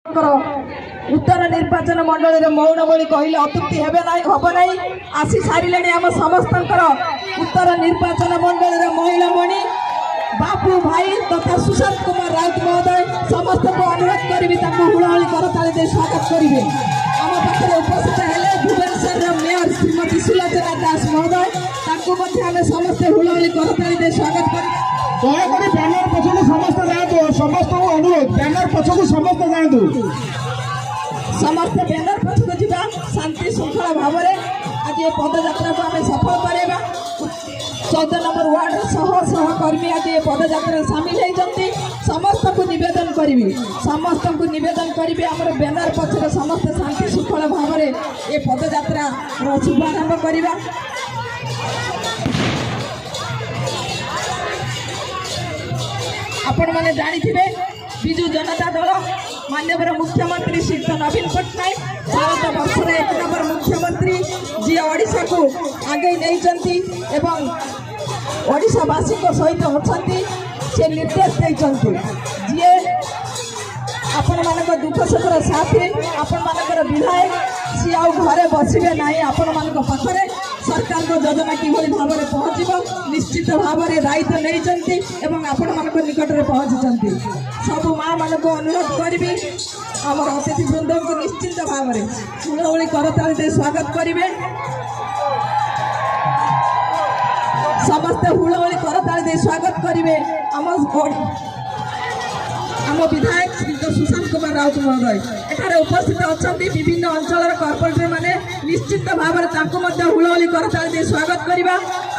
उत्तर निर्वाचन मंडल मौन बोली कहले अत्युक्ति हम ना आसी सारे आम समस्त उत्तर निर्वाचन मंडल महिला मणि बापू भाई तथा सुशांत कुमार राउत महोदय समस्त को अनुरोध करी हुड़ाहुड़ी करताली स्वागत करेंगे। आम पाखे उपस्थित है भुवनेश्वर मेयर श्रीमती सुलोचना दास महोदय आम समस्ते हुड़ाहुड़ी करताली स्वागत कर दयाकोरी बैनर पछकु समस्त जातु समस्त अनुरोध बैनर पछकु समस्त जातु समस्त बैनर पछकु जिबा शांति श्रृंखला भाव में आज ये पदयात्रा को आम सफल करवा 14 नंबर वार्ड सहकर्मी आज ये पदयात्रा सामिल होती समस्त को निवेदन करी समस्त को निवेदन करी आम बैनर पछरे समस्त शांति श्रृंखला भाव में ये पदयात्रा शुभारंभ करवा। आपण मैंने जानी विजु जनता दल माननीय मुख्यमंत्री श्री नवीन पट्टनायक भारत वर्षर 1 नंबर मुख्यमंत्री जी ओडिशा को आगे नहीं एवं ओडिशावासी सहित अच्छा से निर्देश देते जी आपण मान दुख सुखर साथी आपण मान विधायक सी आ घरे बसवे ना आपण मान पाखे सरकार को योजना किभली भाव में पहुँच निश्चित भाव में दायित्व नहीं आपण मान निकट में पहुँची सब माँ मान को अनुरोध करी आम अतिथि वृंद को निश्चित भाव में हुड़हुड़ी करताली स्वागत करेंगे। समस्ते हुड़हुड़ी करताली स्वागत करेंगे। आम विधायक श्री सुशांत कुमार राउत महोदय एठारे उपस्थित अच्छा विभिन्न अंचल कॉर्पोरेटर माने निश्चित भाव में हुड़हुड़ी करताली स्वागत करवा।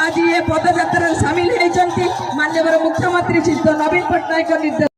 आज ये पदयात्रा सामिल होती माननीय मुख्यमंत्री श्री नवीन पट्टनायक निर्देश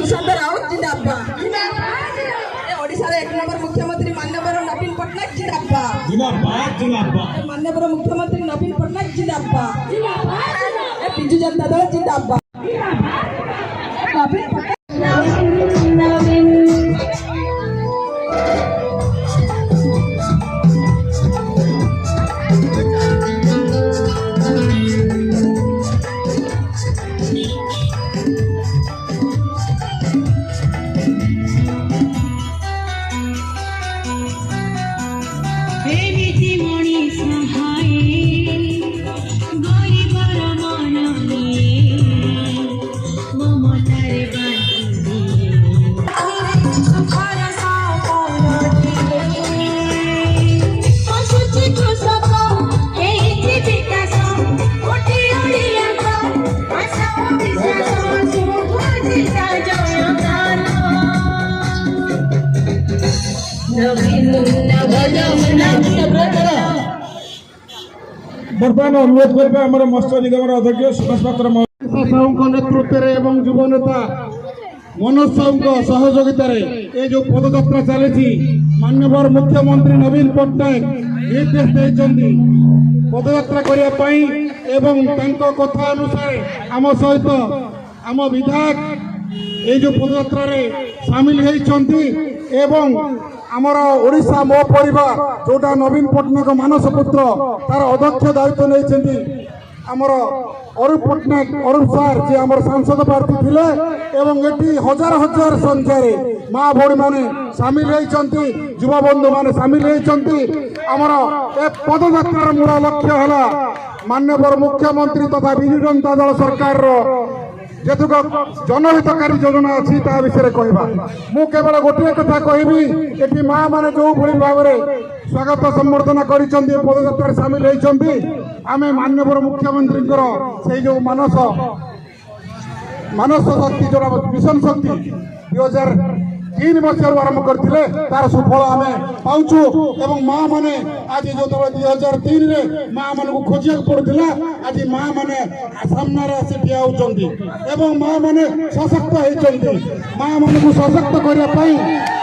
सुशांत राउत जिंदाबाद ओडिशा एक नंबर मुख्यमंत्री माननीय नवीन पटनायक जिंदाबाद जिंदाबाद जिंदाबाद माननीय मुख्यमंत्री नवीन पटनायक जिंदाबाद बिजू जनता दल जिंदाबाद नवीन पटनायक बर्तमान अनुरोध करेंगे आम मत्स्य निगम अध्यक्ष सुभाष पात्र साहू नेतृत्व एवं युव नेता मनोज साहू सहयोगितार ये जो पदयात्रा चली माननीय मुख्यमंत्री नवीन पट्टनायक निर्देश देते पदयात्रा करने कथा अनुसार आम सहित आम विधायक ये जो पदयात्रा सामिल होती आमर ओडिशा मो परिवार जोटा नवीन पट्टनायक मानस पुत्र तार अध्यक्ष दायित्व नहीं आमर अरूप पट्टनायक अरूप सार जी आमर सांसद प्रार्थी थे ये हजार हजार संख्यार माँ भौणी मैंने सामिल होती युवा बंधु मैंने सामिल होती आमर ए पदयात्रार मूल लक्ष्य है माननीय मुख्यमंत्री तथा विजु जनता दल सरकार जेतुक जनहितकारी योजना अच्छी ता विषय कहवा मु केवल गोटे कथा कहबी ये माँ मैंने जो भाई भाव में स्वागत संबर्धना कर पदयात्रा सामिल होती आम माननीय मुख्यमंत्री से जो मानस शक्ति जो मिशन शक्ति 2003 मसीह आरंभ करते तार सुफल आम पाचु एवं माँ मैंने आज जो 2003 रे माँ मान को खोजा पड़ता आज माँ मैंने सामने आसी ठिया होती एवं माँ मैंने सशक्त होती माँ मान को सशक्त करने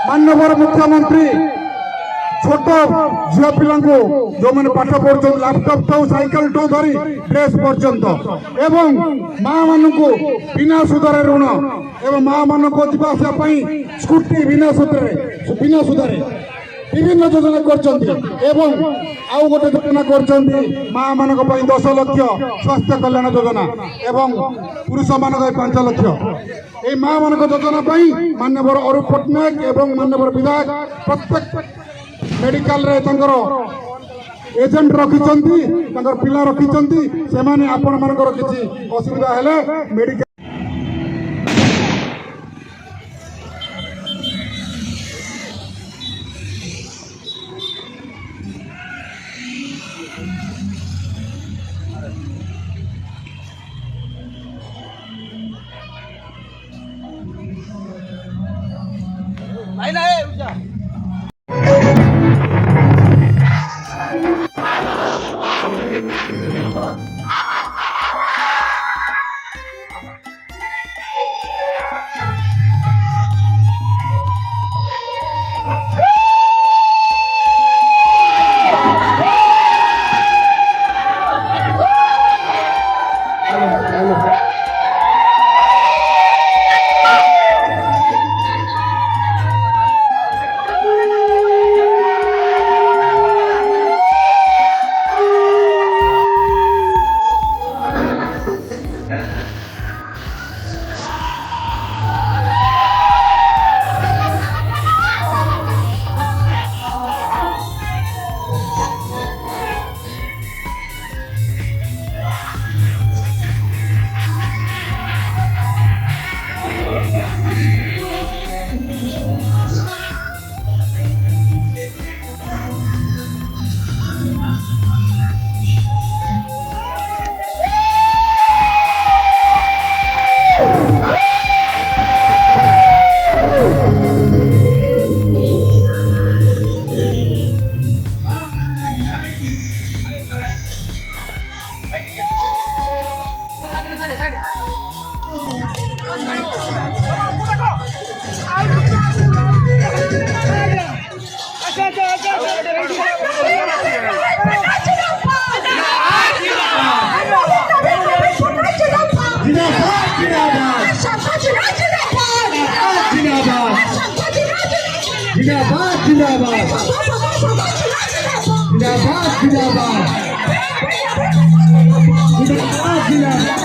माननीय मुख्यमंत्री छोट झील पिला जो मैंने पाठ पढ़ुं लैपटॉप तो साइकिल तो धरी ड्रेस पर्यंत एवं माँ मान को बिना सुधर ऋण एवं माँ मान को जावाई स्कूटी बिना सुधरे विभिन्न योजना कर आउ गोटे योजना कर माँ मान 10 लाख स्वास्थ्य कल्याण योजना एवं पुरुष मान 5 लाख ये माँ मान योजना माननीय अरूप पट्टनायक एवं माननीय विधायक प्रत्येक मेडिकल रे एजेंट रखिंट पिला रखिंट से आपण मानकर किसी असुविधा हेले मेडिकल জিন্দাবাদ জিন্দাবাদ জিন্দাবাদ জিন্দাবাদ জিন্দাবাদ